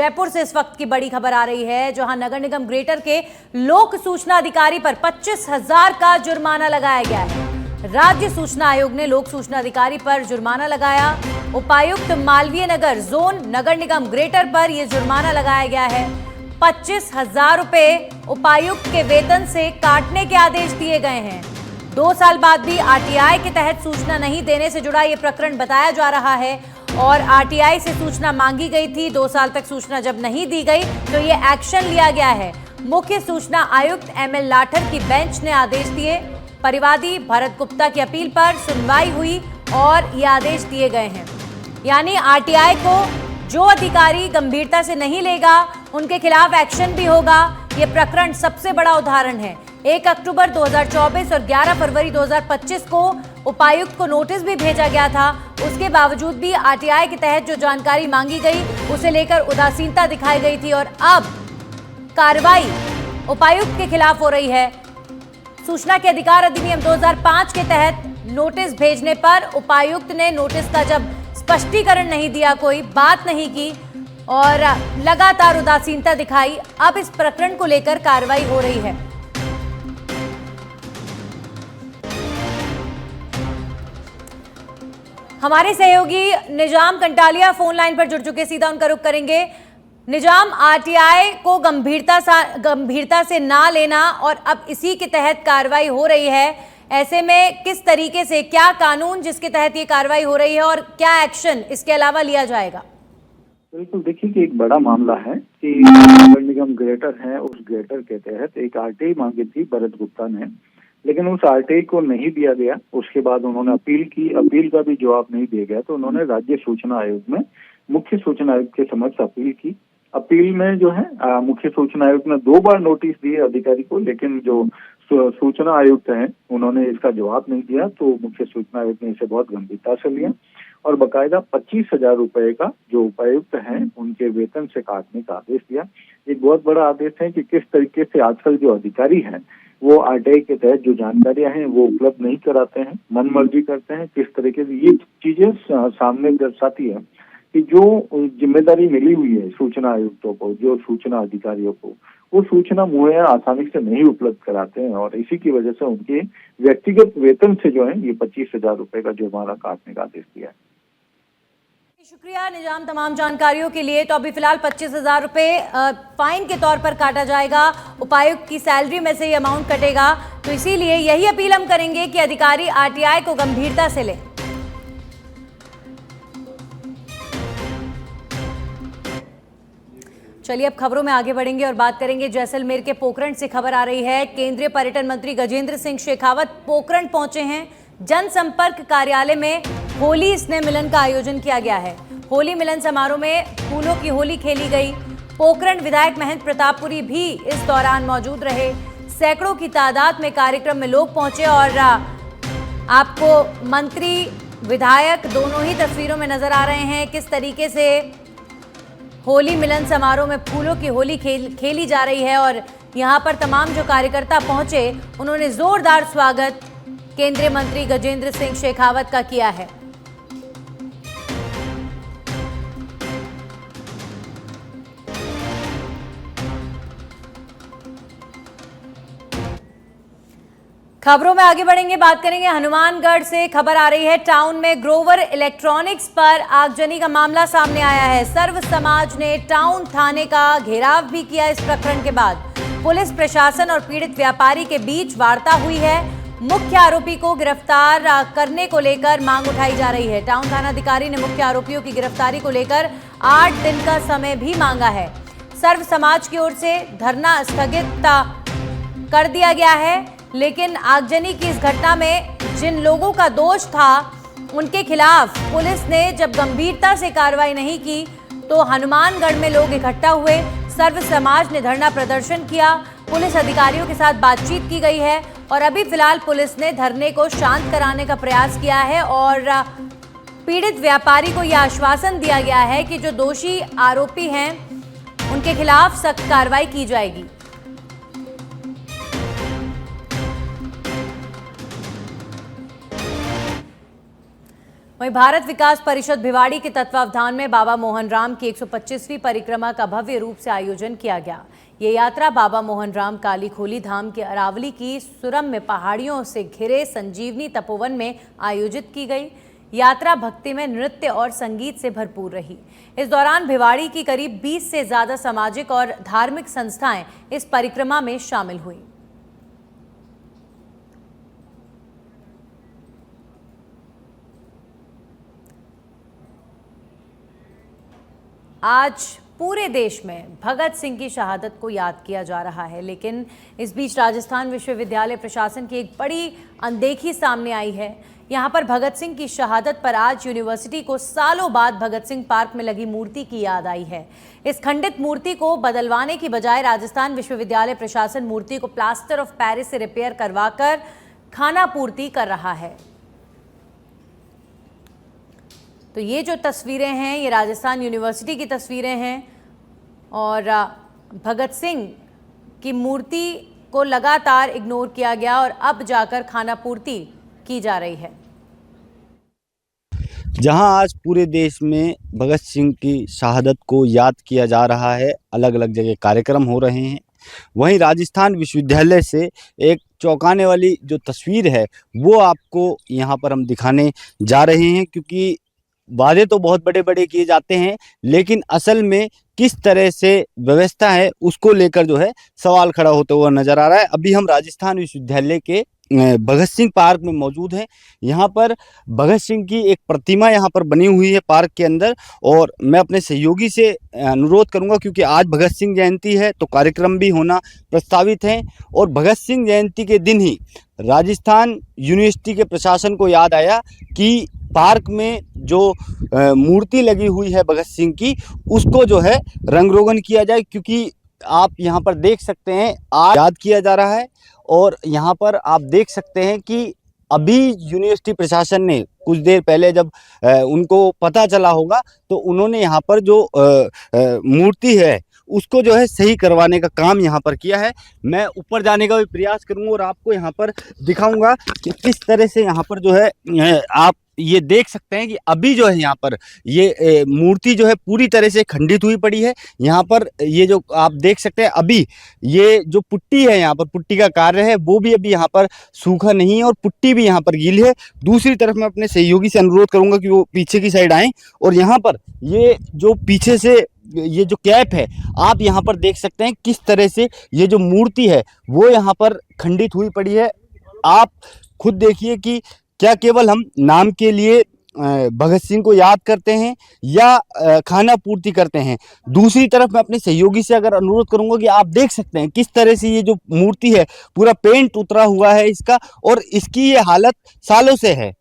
जयपुर से इस वक्त की बड़ी खबर आ रही है, जहां नगर निगम ग्रेटर के लोक सूचना अधिकारी पर 25,000 का जुर्माना लगाया गया है। राज्य सूचना आयोग ने लोक सूचना अधिकारी पर जुर्माना लगाया। उपायुक्त मालवीय नगर जोन नगर निगम ग्रेटर पर यह जुर्माना लगाया गया है। 25,000 रुपए उपायुक्त के वेतन से काटने के आदेश दिए गए हैं। 2 साल बाद भी आरटीआई के तहत सूचना नहीं देने से जुड़ा यह प्रकरण बताया जा रहा है और आरटीआई से सूचना मांगी गई थी। 2 साल तक सूचना जब नहीं दी गई तो ये एक्शन लिया गया है। मुख्य सूचना आयुक्त एमएल लाठर की बेंच ने आदेश दिए। परिवादी भरत गुप्ता की अपील पर सुनवाई हुई और ये आदेश दिए गए हैं। यानी आरटीआई को जो अधिकारी गंभीरता से नहीं लेगा उनके खिलाफ एक्शन भी होगा। ये प्रकरण सबसे बड़ा उदाहरण है। 1 अक्टूबर 2024 और 11 फरवरी 2025 को उपायुक्त को नोटिस भी भेजा गया था। उसके बावजूद भी आरटीआई के तहत जो जानकारी मांगी गई उसे लेकर उदासीनता दिखाई गई थी और अब कार्रवाई उपायुक्त के खिलाफ हो रही है। सूचना के अधिकार अधिनियम 2005 के तहत नोटिस भेजने पर उपायुक्त ने नोटिस का जब स्पष्टीकरण नहीं दिया, कोई बात नहीं की और लगातार उदासीनता दिखाई, अब इस प्रकरण को लेकर कार्रवाई हो रही है। हमारे सहयोगी निजाम कंटालिया फोन लाइन पर जुड़ चुके, सीधा उनका रुख करेंगे। निजाम, आरटीआई को गंभीरता से ना लेना और अब इसी के तहत कार्रवाई हो रही है, ऐसे में किस तरीके से, क्या कानून जिसके तहत ये कार्रवाई हो रही है और क्या एक्शन इसके अलावा लिया जाएगा? बिल्कुल, देखिए कि एक बड़ा मामला है कि नगर निगम ग्रेटर है, उस ग्रेटर के तहत एक आरटीआई मांगी थी भरत गुप्ता ने, लेकिन उस आरटीआई को नहीं दिया गया। उसके बाद उन्होंने अपील की, अपील का भी जवाब नहीं दिया गया तो उन्होंने राज्य सूचना आयोग में मुख्य सूचना आयुक्त के समक्ष अपील की। अपील में जो है मुख्य सूचना आयुक्त ने 2 बार नोटिस दिए अधिकारी को, लेकिन जो सूचना आयुक्त हैं उन्होंने इसका जवाब नहीं दिया। तो मुख्य सूचना आयुक्त ने इसे बहुत गंभीरता से लिया और बकायदा 25,000 रुपए का जो उपायुक्त हैं उनके वेतन से काटने का आदेश दिया। एक बहुत बड़ा आदेश है कि किस तरीके से आजकल जो अधिकारी हैं वो आरटीआई के तहत जो जानकारियां हैं वो उपलब्ध नहीं कराते हैं, मनमर्जी करते हैं। किस तरीके से ये चीजें सामने दर्शाती है कि जो जिम्मेदारी मिली हुई है सूचना आयुक्तों को, जो सूचना अधिकारियों को, वो सूचना मुहैया आसानी से नहीं उपलब्ध कराते हैं और इसी की वजह से उनके व्यक्तिगत वेतन से जो है ये 25,000 रुपए का जुर्माना काटने का आदेश दिया है। शुक्रिया निजाम तमाम जानकारियों के लिए। तो अभी फिलहाल 25,000 रुपए फाइन के तौर पर काटा जाएगा, उपायुक्त की सैलरी में से ये अमाउंट कटेगा। तो इसीलिए यही अपील हम करेंगे कि अधिकारी आरटीआई को गंभीरता से लें। चलिए अब खबरों में आगे बढ़ेंगे और बात करेंगे जैसलमेर के पोखरण से। खबर आ रही है, केंद्रीय पर्यटन मंत्री गजेंद्र सिंह शेखावत पोखरण पहुंचे हैं। जनसंपर्क कार्यालय में होली स्नेह मिलन का आयोजन किया गया है। होली मिलन समारोह में फूलों की होली खेली गई। पोखरण विधायक महंत प्रतापपुरी भी इस दौरान मौजूद रहे। सैकड़ों की तादाद में कार्यक्रम में लोग पहुंचे और आपको मंत्री विधायक दोनों ही तस्वीरों में नजर आ रहे हैं किस तरीके से होली मिलन समारोह में फूलों की होली खेली जा रही है। और यहाँ पर तमाम जो कार्यकर्ता पहुंचे उन्होंने जोरदार स्वागत केंद्रीय मंत्री गजेंद्र सिंह शेखावत का किया है। खबरों में आगे बढ़ेंगे, बात करेंगे हनुमानगढ़ से। खबर आ रही है, टाउन में ग्रोवर इलेक्ट्रॉनिक्स पर आगजनी का मामला सामने आया है। सर्व समाज ने टाउन थाने का घेराव भी किया। इस प्रकरण के बाद पुलिस प्रशासन और पीड़ित व्यापारी के बीच वार्ता हुई है। मुख्य आरोपी को गिरफ्तार करने को लेकर मांग उठाई जा रही है। टाउन थानाधिकारी ने मुख्य आरोपियों की गिरफ्तारी को लेकर 8 दिन का समय भी मांगा है। सर्व समाज की ओर से धरना स्थगित कर दिया गया है, लेकिन आगजनी की इस घटना में जिन लोगों का दोष था उनके खिलाफ पुलिस ने जब गंभीरता से कार्रवाई नहीं की तो हनुमानगढ़ में लोग इकट्ठा हुए। सर्व समाज ने धरना प्रदर्शन किया। पुलिस अधिकारियों के साथ बातचीत की गई है और अभी फिलहाल पुलिस ने धरने को शांत कराने का प्रयास किया है और पीड़ित व्यापारी को यह आश्वासन दिया गया है कि जो दोषी आरोपी हैं उनके खिलाफ सख्त कार्रवाई की जाएगी। वहीं वहीं भारत विकास परिषद भिवाड़ी के तत्वावधान में बाबा मोहन राम की 125वीं परिक्रमा का भव्य रूप से आयोजन किया गया। ये यात्रा बाबा मोहन राम काली खोली धाम के अरावली की सुरम्य पहाड़ियों से घिरे संजीवनी तपोवन में आयोजित की गई। यात्रा भक्ति में नृत्य और संगीत से भरपूर रही। इस दौरान भिवाड़ी की करीब 20 से ज्यादा सामाजिक और धार्मिक संस्थाएं इस परिक्रमा में शामिल हुई। आज पूरे देश में भगत सिंह की शहादत को याद किया जा रहा है, लेकिन इस बीच राजस्थान विश्वविद्यालय प्रशासन की एक बड़ी अनदेखी सामने आई है। यहां पर भगत सिंह की शहादत पर आज यूनिवर्सिटी को सालों बाद भगत सिंह पार्क में लगी मूर्ति की याद आई है। इस खंडित मूर्ति को बदलवाने की बजाय राजस्थान विश्वविद्यालय प्रशासन मूर्ति को प्लास्टर ऑफ पेरिस से रिपेयर करवाकर खानापूर्ति कर रहा है। तो ये जो तस्वीरें हैं ये राजस्थान यूनिवर्सिटी की तस्वीरें हैं और भगत सिंह की मूर्ति को लगातार इग्नोर किया गया और अब जाकर खानापूर्ति की जा रही है। जहां आज पूरे देश में भगत सिंह की शहादत को याद किया जा रहा है, अलग अलग जगह कार्यक्रम हो रहे हैं, वहीं राजस्थान विश्वविद्यालय से एक चौंकाने वाली जो तस्वीर है वो आपको यहां पर हम दिखाने जा रहे हैं। क्योंकि वादे तो बहुत बड़े बड़े किए जाते हैं, लेकिन असल में किस तरह से व्यवस्था है उसको लेकर जो है सवाल खड़ा होता हुआ नजर आ रहा है। अभी हम राजस्थान विश्वविद्यालय के भगत सिंह पार्क में मौजूद हैं। यहाँ पर भगत सिंह की एक प्रतिमा यहाँ पर बनी हुई है पार्क के अंदर, और मैं अपने सहयोगी से अनुरोध करूँगा, क्योंकि आज भगत सिंह जयंती है तो कार्यक्रम भी होना प्रस्तावित है, और भगत सिंह जयंती के दिन ही राजस्थान यूनिवर्सिटी के प्रशासन को याद आया कि पार्क में जो मूर्ति लगी हुई है भगत सिंह की उसको जो है रंग रोगन किया जाए। क्योंकि आप यहाँ पर देख सकते हैं आज याद किया जा रहा है, और यहाँ पर आप देख सकते हैं कि अभी यूनिवर्सिटी प्रशासन ने कुछ देर पहले जब उनको पता चला होगा तो उन्होंने यहाँ पर जो मूर्ति है उसको जो है सही करवाने का काम यहाँ पर किया है। मैं ऊपर जाने का भी प्रयास करूँगा और आपको यहाँ पर दिखाऊंगा कि किस तरह से यहाँ पर जो है आप ये देख सकते हैं कि अभी जो है यहाँ पर ये मूर्ति जो है पूरी तरह से खंडित हुई पड़ी है। यहाँ पर ये जो आप देख सकते हैं अभी ये जो पुट्टी है, यहाँ पर पुट्टी का कार्य है वो भी अभी यहाँ पर सूखा नहीं है और पुट्टी भी यहाँ पर गीली है। दूसरी तरफ मैं अपने सहयोगी से अनुरोध करूँगा कि वो पीछे की साइड आएँ, और यहाँ पर ये जो पीछे से ये जो कैप है आप यहाँ पर देख सकते हैं किस तरह से ये जो मूर्ति है वो यहाँ पर खंडित हुई पड़ी है। आप खुद देखिए कि क्या केवल हम नाम के लिए भगत सिंह को याद करते हैं या खाना पूर्ति करते हैं। दूसरी तरफ मैं अपने सहयोगी से अगर अनुरोध करूंगा कि आप देख सकते हैं किस तरह से ये जो मूर्ति है पूरा पेंट उतरा हुआ है इसका, और इसकी ये हालत सालों से है।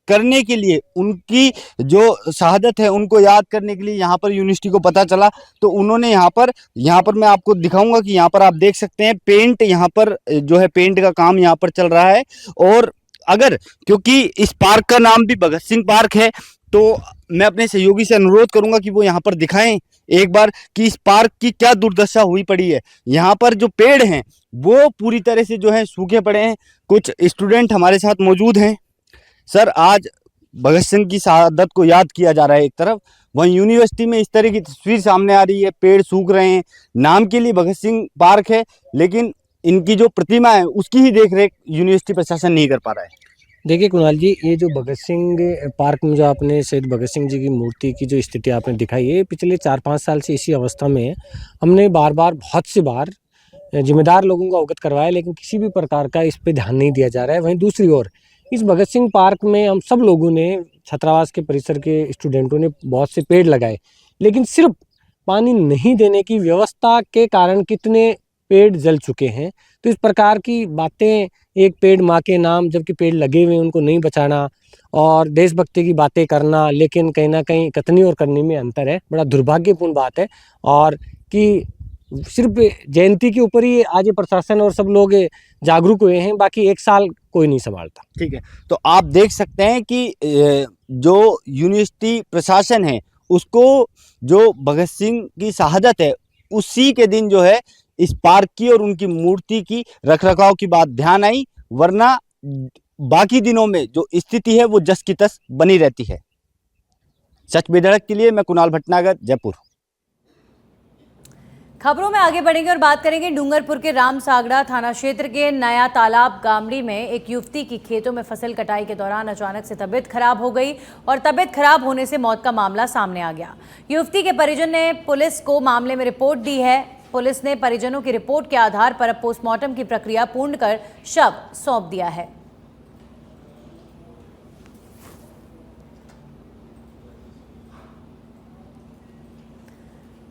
करने के लिए उनकी जो शहादत है उनको याद करने के लिए यहाँ पर यूनिवर्सिटी को पता चला तो उन्होंने यहाँ पर मैं आपको दिखाऊंगा कि यहाँ पर आप देख सकते हैं पेंट, यहाँ पर जो है पेंट का काम यहाँ पर चल रहा है। और अगर क्योंकि इस पार्क का नाम भी भगत सिंह पार्क है तो मैं अपने सहयोगी से अनुरोध करूंगा कि वो यहाँ पर दिखाएं एक बार कि इस पार्क की क्या दुर्दशा हुई पड़ी है। यहाँ पर जो पेड़ हैं वो पूरी तरह से जो है सूखे पड़े हैं। कुछ स्टूडेंट हमारे साथ मौजूद हैं। सर, आज भगत सिंह की शहादत को याद किया जा रहा है एक तरफ, वहीं यूनिवर्सिटी में इस तरह की तस्वीर सामने आ रही है, पेड़ सूख रहे हैं। नाम के लिए भगत सिंह पार्क है लेकिन इनकी जो प्रतिमा है उसकी ही देख रेख यूनिवर्सिटी प्रशासन नहीं कर पा रहा है। देखिए कुणाल जी, ये जो भगत सिंह पार्क में जो आपने शहीद भगत सिंह जी की मूर्ति की जो स्थिति आपने दिखाई है, पिछले 4-5 साल से इसी अवस्था में है। हमने बार बार बहुत सी बार जिम्मेदार लोगों को अवगत करवाया लेकिन किसी भी प्रकार का इस पर ध्यान नहीं दिया जा रहा है। वहीं दूसरी ओर इस भगत सिंह पार्क में हम सब लोगों ने, छात्रावास के परिसर के स्टूडेंटों ने बहुत से पेड़ लगाए, लेकिन सिर्फ पानी नहीं देने की व्यवस्था के कारण कितने पेड़ जल चुके हैं। तो इस प्रकार की बातें, एक पेड़ माँ के नाम, जबकि पेड़ लगे हुए उनको नहीं बचाना और देशभक्ति की बातें करना, लेकिन कहीं ना कहीं कथनी और करने में अंतर है। बड़ा दुर्भाग्यपूर्ण बात है, और कि सिर्फ जयंती के ऊपर ही आज प्रशासन और सब लोग जागरूक हुए हैं, बाकी एक साल कोई नहीं संभालता। ठीक है, तो आप देख सकते हैं कि जो यूनिवर्सिटी प्रशासन है उसको जो भगत सिंह की शहादत है उसी के दिन जो है इस पार्क की और उनकी मूर्ति की रखरखाव की बात ध्यान आई, वरना बाकी दिनों में जो स्थिति है वो जस की तस बनी रहती है। सच बेधड़क के लिए मैं कुणाल भटनागर, जयपुर। खबरों में आगे बढ़ेंगे और बात करेंगे डूंगरपुर के राम सागड़ा थाना क्षेत्र के नया तालाब गामड़ी में एक युवती की खेतों में फसल कटाई के दौरान अचानक से तबीयत खराब हो गई और तबीयत खराब होने से मौत का मामला सामने आ गया। युवती के परिजन ने पुलिस को मामले में रिपोर्ट दी है। पुलिस ने परिजनों की रिपोर्ट के आधार पर अब पोस्टमार्टम की प्रक्रिया पूर्ण कर शव सौंप दिया है।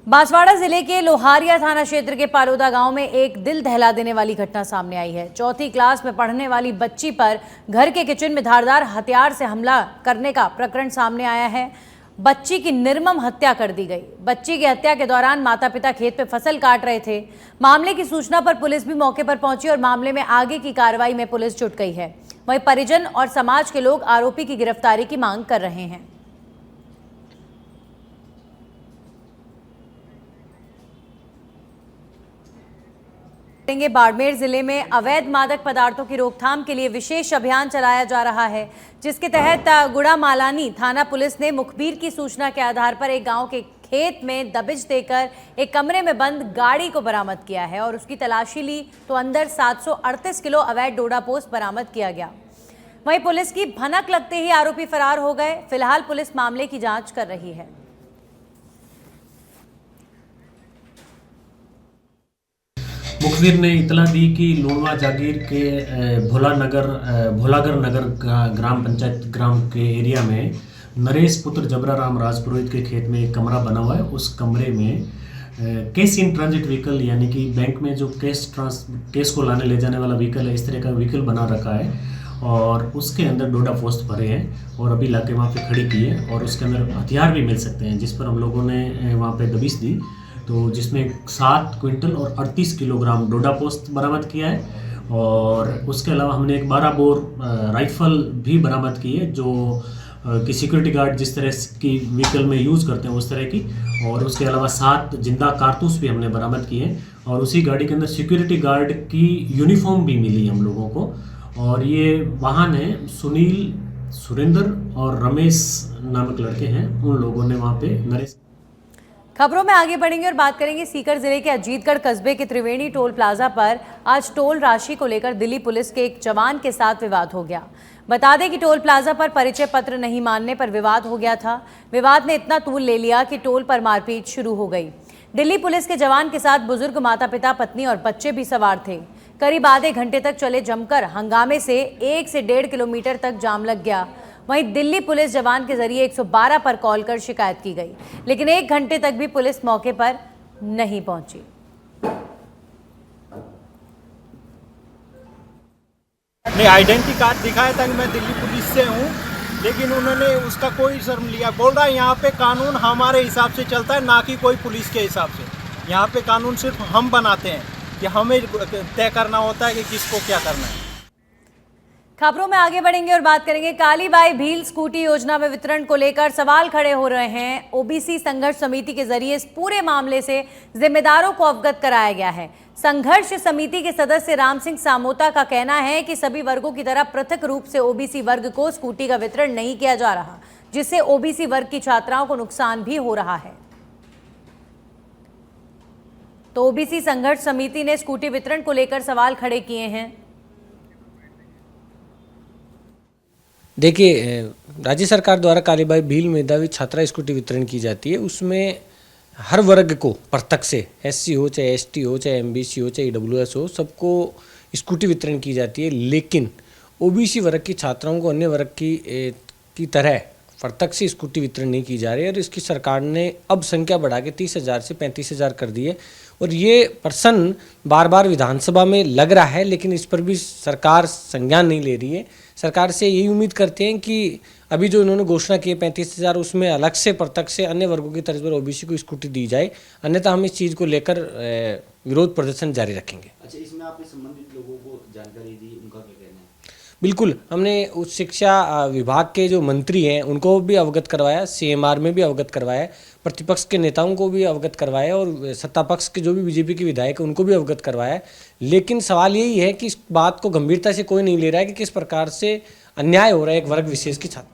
बांसवाड़ा जिले के लोहारिया थाना क्षेत्र के पालोदा गांव में एक दिल दहला देने वाली घटना सामने आई है। चौथी क्लास में पढ़ने वाली बच्ची पर घर के किचन में धारदार हथियार से हमला करने का प्रकरण सामने आया है। बच्ची की निर्मम हत्या कर दी गई। बच्ची की हत्या के दौरान माता पिता खेत पे फसल काट रहे थे। मामले की सूचना पर पुलिस भी मौके पर पहुंची और मामले में आगे की कार्रवाई में पुलिस जुट गई है। वहीं परिजन और समाज के लोग आरोपी की गिरफ्तारी की मांग कर रहे हैं। बाड़मेर जिले में अवैध मादक पदार्थों की रोकथाम के लिए विशेष अभियान चलाया जा रहा है, जिसके तहत गुड़ामालानी थाना पुलिस ने मुखबिर की सूचना के आधार पर एक गांव के खेत में दबिश देकर एक कमरे में बंद गाड़ी को बरामद किया है और उसकी तलाशी ली तो अंदर 738 किलो अवैध डोडा पोस्त बरामद किया गया। वहीं पुलिस की भनक लगते ही आरोपी फरार हो गए। फिलहाल पुलिस मामले की जांच कर रही है। मुखबिर ने इतला दी कि लूणवा जागीर के भोलागर नगर ग्राम पंचायत ग्राम के एरिया में नरेश पुत्र जबरा राम राजपुरोहित के खेत में एक कमरा बना हुआ है। उस कमरे में कैश इन ट्रांजिट व्हीकल यानी कि बैंक में जो कैश को लाने ले जाने वाला व्हीकल है, इस तरह का व्हीकल बना रखा है और उसके अंदर डोडा पोस्त भरे हैं और अभी लाके वहाँ पे खड़ी की है और उसके अंदर हथियार भी मिल सकते हैं, जिस पर हम लोगों ने वहाँ पे दबिश दी तो जिसमें 7 क्विंटल और 38 किलोग्राम डोडा पोस्त बरामद किया है और उसके अलावा हमने एक 12 बोर राइफल भी बरामद की है जो कि सिक्योरिटी गार्ड जिस तरह की व्हीकल में यूज़ करते हैं उस तरह की, और उसके अलावा 7 जिंदा कारतूस भी हमने बरामद किए हैं और उसी गाड़ी के अंदर सिक्योरिटी गार्ड की यूनिफॉर्म भी मिली हम लोगों को। और ये वाहन है सुनील, सुरेंद्र और रमेश नामक लड़के हैं, उन लोगों ने वहाँ पे नरेश। खबरों में आगे बढ़ेंगे और बात करेंगे सीकर जिले के अजीतगढ़ कस्बे के त्रिवेणी टोल प्लाजा पर आज टोल राशि को लेकर दिल्ली पुलिस के एक जवान के साथ विवाद हो गया। बता दें कि टोल प्लाजा पर परिचय पत्र नहीं मानने पर विवाद हो गया था। विवाद ने इतना तूल ले लिया कि टोल पर मारपीट शुरू हो गई। दिल्ली पुलिस के जवान के साथ बुजुर्ग माता पिता, पत्नी और बच्चे भी सवार थे। करीब आधे घंटे तक चले जमकर हंगामे से 1 से 1.5 किलोमीटर तक जाम लग गया। वहीं दिल्ली पुलिस जवान के जरिए 112 पर कॉल कर शिकायत की गई, लेकिन 1 घंटे तक भी पुलिस मौके पर नहीं पहुंची। ने आइडेंटिटी कार्ड दिखाया था कि मैं दिल्ली पुलिस से हूँ, लेकिन उन्होंने उसका कोई शर्म लिया। बोल रहा है यहाँ पे कानून हमारे हिसाब से चलता है, ना कि कोई पुलिस के हिसाब से। यहाँ पे कानून सिर्फ हम बनाते हैं कि हमें तय करना होता है कि किसको क्या करना है। खबरों में आगे बढ़ेंगे और बात करेंगे कालीबाई भील स्कूटी योजना में वितरण को लेकर सवाल खड़े हो रहे हैं। ओबीसी संघर्ष समिति के जरिए इस पूरे मामले से जिम्मेदारों को अवगत कराया गया है। संघर्ष समिति के सदस्य राम सिंह सामोता का कहना है कि सभी वर्गों की तरह पृथक रूप से ओबीसी वर्ग को स्कूटी का वितरण नहीं किया जा रहा, जिससे ओबीसी वर्ग की छात्राओं को नुकसान भी हो रहा है। तो ओबीसी संघर्ष समिति ने स्कूटी वितरण को लेकर सवाल खड़े किए हैं। देखिए, राज्य सरकार द्वारा कालीबाई भील मेधावी छात्रा स्कूटी वितरण की जाती है। उसमें हर वर्ग को प्रत्यक्ष से, एससी हो चाहे एसटी हो चाहे एमबीसी हो चाहे ईडब्ल्यूएस हो, सबको स्कूटी वितरण की जाती है। लेकिन ओबीसी वर्ग की छात्राओं को अन्य वर्ग की तरह प्रत्यक्ष से स्कूटी वितरण नहीं की जा रही है और इसकी सरकार ने अब संख्या बढ़ा के 30,000 से 35,000 कर दी है। और ये प्रश्न बार बार विधानसभा में लग रहा है, लेकिन इस पर भी सरकार संज्ञान नहीं ले रही है। सरकार से यही उम्मीद करते हैं कि अभी जो इन्होंने घोषणा की है 35,000, उसमें अलग से प्रत्यक्ष से अन्य वर्गों की तर्ज पर ओबीसी को स्कूटी दी जाए, अन्यथा हम इस चीज़ को लेकर विरोध प्रदर्शन जारी रखेंगे। अच्छा, इसमें आपने संबंधित लोगों को जानकारी दी, उनका क्या कहना है? बिल्कुल, हमने उच्च शिक्षा विभाग के जो मंत्री हैं उनको भी अवगत करवाया, सीएमआर में भी अवगत करवाया, प्रतिपक्ष के नेताओं को भी अवगत करवाया और सत्ता पक्ष के जो भी बीजेपी के विधायक हैं उनको भी अवगत करवाया। लेकिन सवाल यही है कि इस बात को गंभीरता से कोई नहीं ले रहा है कि किस प्रकार से अन्याय हो रहा है एक वर्ग विशेष के साथ।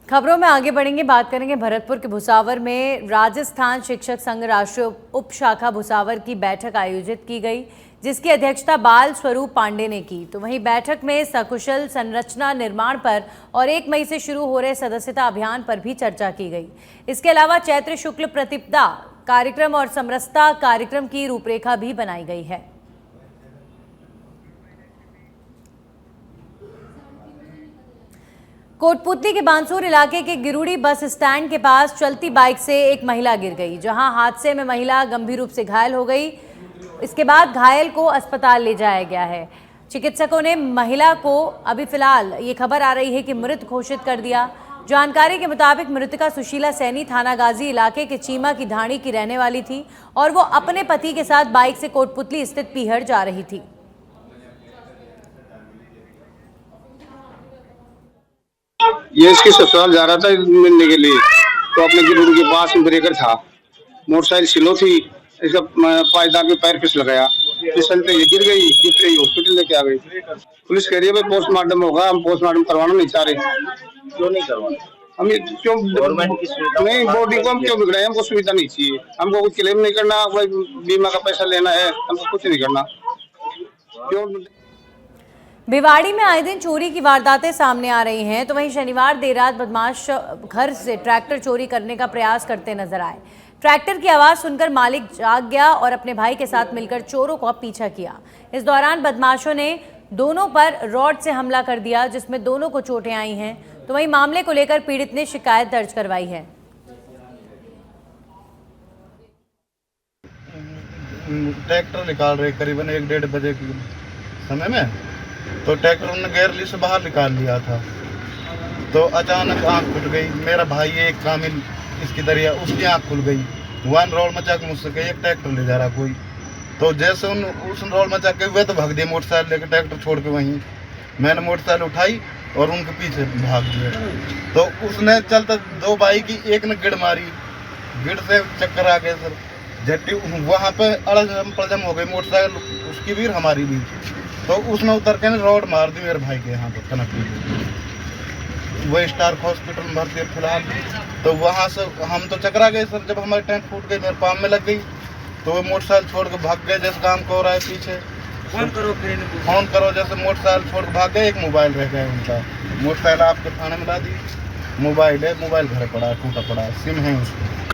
खबरों में आगे बढ़ेंगे, बात करेंगे भरतपुर के भुसावर में राजस्थान शिक्षक संघ राष्ट्रीय उप शाखा भुसावर की बैठक आयोजित की गई, जिसकी अध्यक्षता बाल स्वरूप पांडे ने की। तो वहीं बैठक में सकुशल संरचना निर्माण पर और 1 मई से शुरू हो रहे सदस्यता अभियान पर भी चर्चा की गई। इसके अलावा चैत्र शुक्ल प्रतिपदा कार्यक्रम और समरसता कार्यक्रम की रूपरेखा भी बनाई गई है। कोटपुतली के बांसुर इलाके के गिरुड़ी बस स्टैंड के पास चलती बाइक से एक महिला गिर गई, जहां हादसे में महिला गंभीर रूप से घायल हो गई। इसके बाद घायल को अस्पताल ले जाया गया है। चिकित्सकों ने महिला को अभी फिलहाल ये खबर आ रही है कि मृत घोषित कर दिया। जानकारी के मुताबिक मृतका सुशीला सैनी थाना गाजी इलाके के चीमा की ढाणी की रहने वाली थी और वो अपने पति के साथ बाइक से कोटपुतली स्थित पीहर जा रही थी। ये इसके ससुराल जा रहा था मिलने के लिए, तो अपने गिरुड़ के पास ब्रेकर था, मोटरसाइकिल स्लो थी, इसका पायदान में पैर फिसल गया, फिसलते ये गिर गई, गिर गई हॉस्पिटल लेके आ गई। पुलिस कह रही है भाई पोस्टमार्टम होगा, हम पोस्टमार्टम करवाना नहीं चाह रहे। क्यों नहीं करवाना? हम क्यों नहीं, बॉडी को हम क्यों बिगड़ाए? हमको सुविधा नहीं चाहिए, हमको कुछ क्लेम नहीं करना, भाई बीमा का पैसा लेना है, हमको कुछ नहीं करना। क्यों? भिवाड़ी में आए दिन चोरी की वारदातें सामने आ रही हैं, तो वहीं शनिवार देर रात बदमाश घर से ट्रैक्टर चोरी करने का प्रयास करते नजर आए। ट्रैक्टर की आवाज सुनकर मालिक जाग गया और अपने भाई के साथ मिलकर चोरों का पीछा किया। इस दौरान बदमाशों ने दोनों पर रॉड से हमला कर दिया, जिसमें दोनों को चोटें आई हैं। तो वहीं मामले को लेकर पीड़ित ने शिकायत दर्ज करवाई है। ट्रैक्टर निकाल रहे करीबन 1-1:30 बजे के समय में, तो ट्रैक्टर उन्होंने गैरली से बाहर निकाल लिया था, तो अचानक आंख खुल गई। मेरा भाई एक कामिल इसकी दरिया, उसकी आंख खुल गई। वन रोल मचा के मुझसे कही एक ट्रैक्टर ले जा रहा कोई, तो जैसे उस रोल मचा के हुए तो भाग दिए मोटरसाइकिल लेकर, ट्रैक्टर छोड़ के वहीं। मैंने मोटरसाइकिल उठाई और उनके पीछे भाग दिए, तो उसने चलता 2 बाइक की, एक ने गिड़ मारी, गिड़ से चक्कर आ गए सर, झट्टी वहाँ पे अड़म पड़जम हो गई, मोटरसाइकिल उसकी भी हमारी भी। तो उसने उतर के रोड मार दी मेरे भाई के यहाँ पर कनक दी। वो स्टार हॉस्पिटल में भर्ती है फिलहाल। तो वहाँ से हम तो चकरा गए सर, जब हमारी टेंट फूट गई, मेरे पाँव में लग गई, तो वो मोटरसाइकिल छोड़ के भाग गए। जैसे काम को हो रहा है पीछे फोन करो, जैसे मोटरसाइकिल छोड़ के भाग गए। एक मोबाइल रह गया उनका, मोटरसाइकिल आपके थाने में ला दी, मोबाइल है, मोबाइल घर पड़ा है, टूटा पड़ा है, सिम है उसको।